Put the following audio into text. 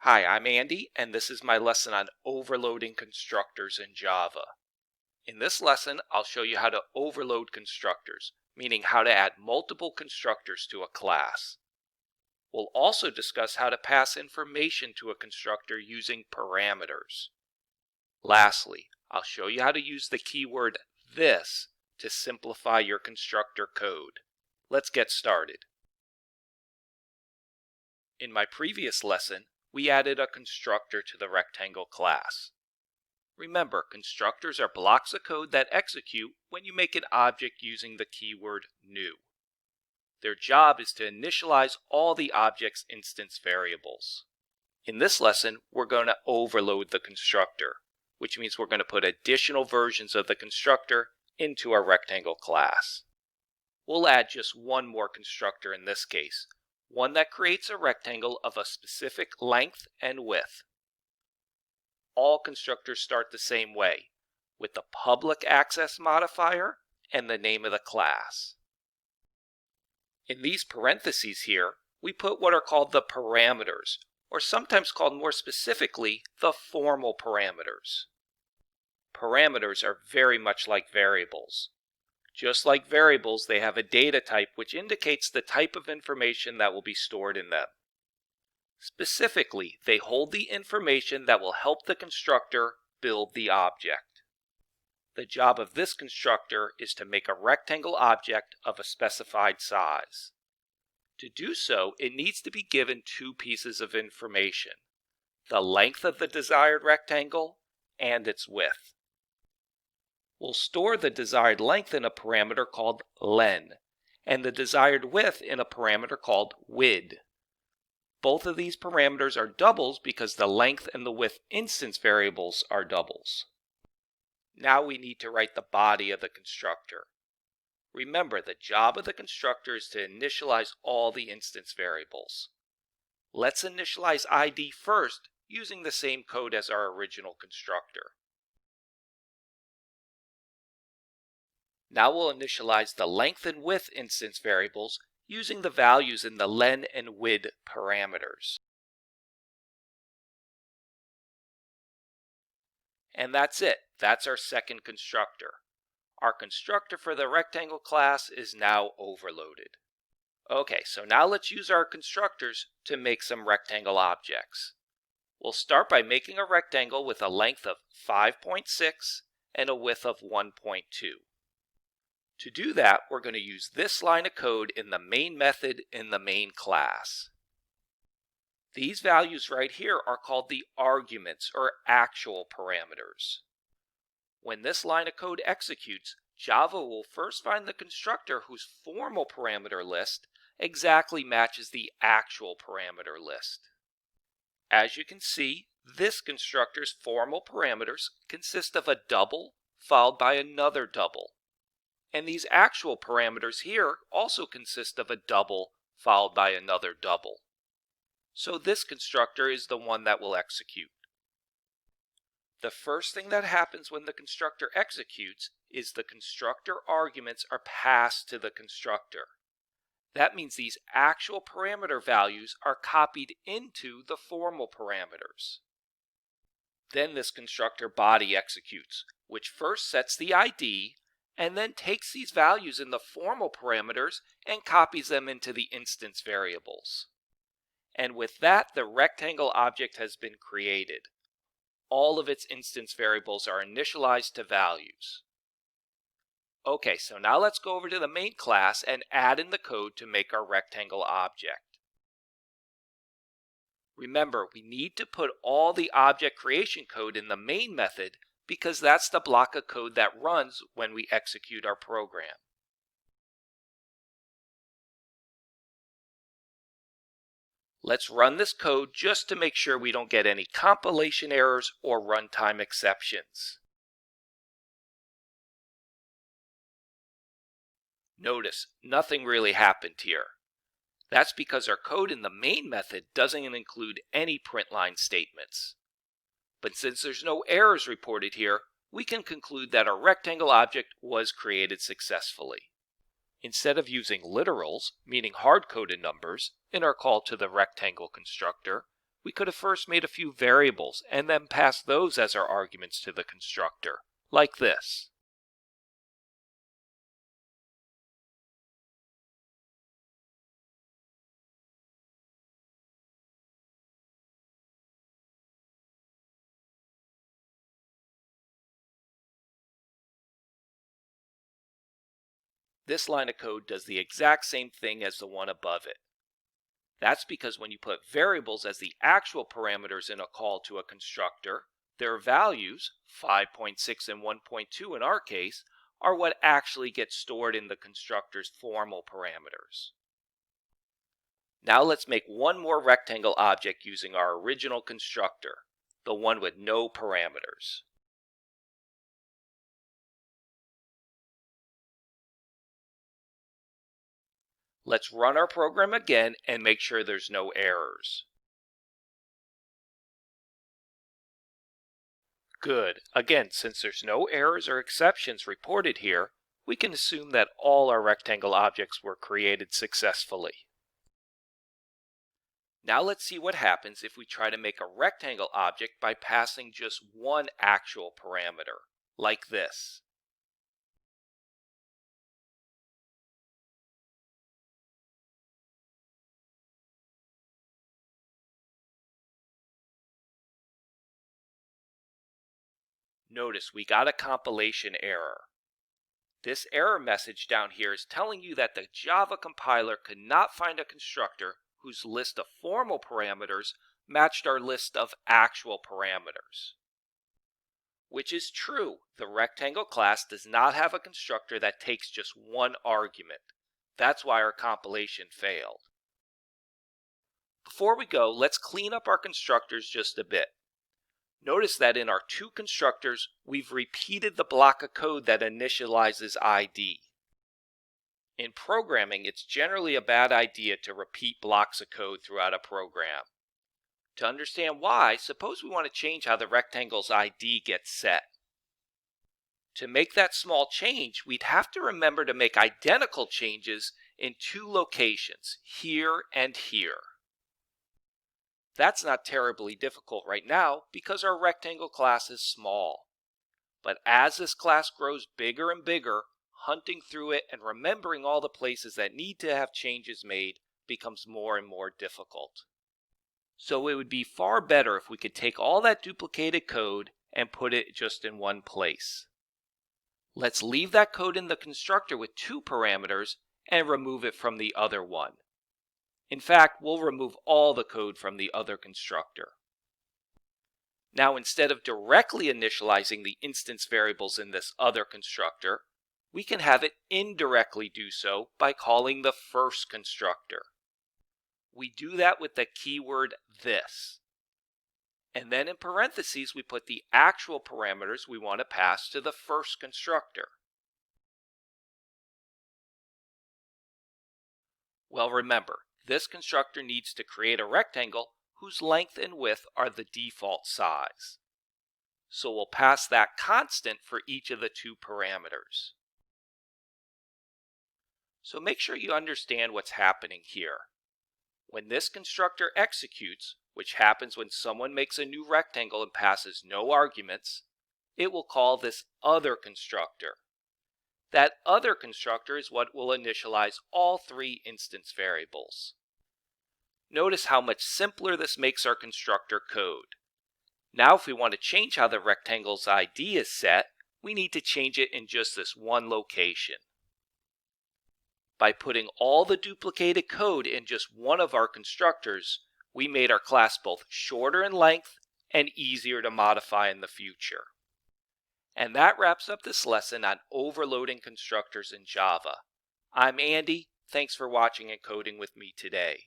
Hi, I'm Andy, and this is my lesson on overloading constructors in Java. In this lesson, I'll show you how to overload constructors, meaning how to add multiple constructors to a class. We'll also discuss how to pass information to a constructor using parameters. Lastly, I'll show you how to use the keyword this to simplify your constructor code. Let's get started. In my previous lesson, we added a constructor to the rectangle class. Remember, constructors are blocks of code that execute when you make an object using the keyword new. Their job is to initialize all the object's instance variables. In this lesson, we're going to overload the constructor, which means we're going to put additional versions of the constructor into our rectangle class. We'll add just one more constructor in this case, one that creates a rectangle of a specific length and width. All constructors start the same way, with the public access modifier and the name of the class. In these parentheses here, we put what are called the parameters, or sometimes called more specifically, the formal parameters. Parameters are very much like variables. Just like variables, they have a data type which indicates the type of information that will be stored in them. Specifically, they hold the information that will help the constructor build the object. The job of this constructor is to make a rectangle object of a specified size. To do so, it needs to be given two pieces of information: the length of the desired rectangle and its width. We'll store the desired length in a parameter called len, and the desired width in a parameter called wid. Both of these parameters are doubles because the length and the width instance variables are doubles. Now we need to write the body of the constructor. Remember, the job of the constructor is to initialize all the instance variables. Let's initialize ID first using the same code as our original constructor. Now we'll initialize the length and width instance variables using the values in the len and wid parameters. And that's it. That's our second constructor. Our constructor for the rectangle class is now overloaded. Okay, so now let's use our constructors to make some rectangle objects. We'll start by making a rectangle with a length of 5.6 and a width of 1.2. To do that, we're going to use this line of code in the main method in the main class. These values right here are called the arguments or actual parameters. When this line of code executes, Java will first find the constructor whose formal parameter list exactly matches the actual parameter list. As you can see, this constructor's formal parameters consist of a double followed by another double. And these actual parameters here also consist of a double followed by another double. So this constructor is the one that will execute. The first thing that happens when the constructor executes is the constructor arguments are passed to the constructor. That means these actual parameter values are copied into the formal parameters. Then this constructor body executes, which first sets the ID and then takes these values in the formal parameters and copies them into the instance variables. And with that, the rectangle object has been created. All of its instance variables are initialized to values. Okay, so now let's go over to the main class and add in the code to make our rectangle object. Remember, we need to put all the object creation code in the main method because that's the block of code that runs when we execute our program. Let's run this code just to make sure we don't get any compilation errors or runtime exceptions. Notice, nothing really happened here. That's because our code in the main method doesn't include any print line statements. But since there's no errors reported here, we can conclude that our rectangle object was created successfully. Instead of using literals, meaning hard-coded numbers, in our call to the rectangle constructor, we could have first made a few variables and then passed those as our arguments to the constructor, like this. This line of code does the exact same thing as the one above it. That's because when you put variables as the actual parameters in a call to a constructor, their values, 5.6 and 1.2 in our case, are what actually gets stored in the constructor's formal parameters. Now let's make one more rectangle object using our original constructor, the one with no parameters. Let's run our program again and make sure there's no errors. Good. Again, since there's no errors or exceptions reported here, we can assume that all our rectangle objects were created successfully. Now let's see what happens if we try to make a rectangle object by passing just one actual parameter, like this. Notice we got a compilation error. This error message down here is telling you that the Java compiler could not find a constructor whose list of formal parameters matched our list of actual parameters. Which is true. The rectangle class does not have a constructor that takes just one argument. That's why our compilation failed. Before we go, let's clean up our constructors just a bit. Notice that in our two constructors, we've repeated the block of code that initializes ID. In programming, it's generally a bad idea to repeat blocks of code throughout a program. To understand why, suppose we want to change how the rectangle's ID gets set. To make that small change, we'd have to remember to make identical changes in two locations, here and here. That's not terribly difficult right now because our rectangle class is small. But as this class grows bigger and bigger, hunting through it and remembering all the places that need to have changes made becomes more and more difficult. So it would be far better if we could take all that duplicated code and put it just in one place. Let's leave that code in the constructor with two parameters and remove it from the other one. In fact, we'll remove all the code from the other constructor. Now, instead of directly initializing the instance variables in this other constructor, we can have it indirectly do so by calling the first constructor. We do that with the keyword this. And then in parentheses, we put the actual parameters we want to pass to the first constructor. Well, remember, this constructor needs to create a rectangle whose length and width are the default size. So we'll pass that constant for each of the two parameters. So make sure you understand what's happening here. When this constructor executes, which happens when someone makes a new rectangle and passes no arguments, it will call this other constructor. That other constructor is what will initialize all three instance variables. Notice how much simpler this makes our constructor code. Now if we want to change how the rectangle's ID is set, we need to change it in just this one location. By putting all the duplicated code in just one of our constructors, we made our class both shorter in length and easier to modify in the future. And that wraps up this lesson on overloading constructors in Java. I'm Andy. Thanks for watching and coding with me today.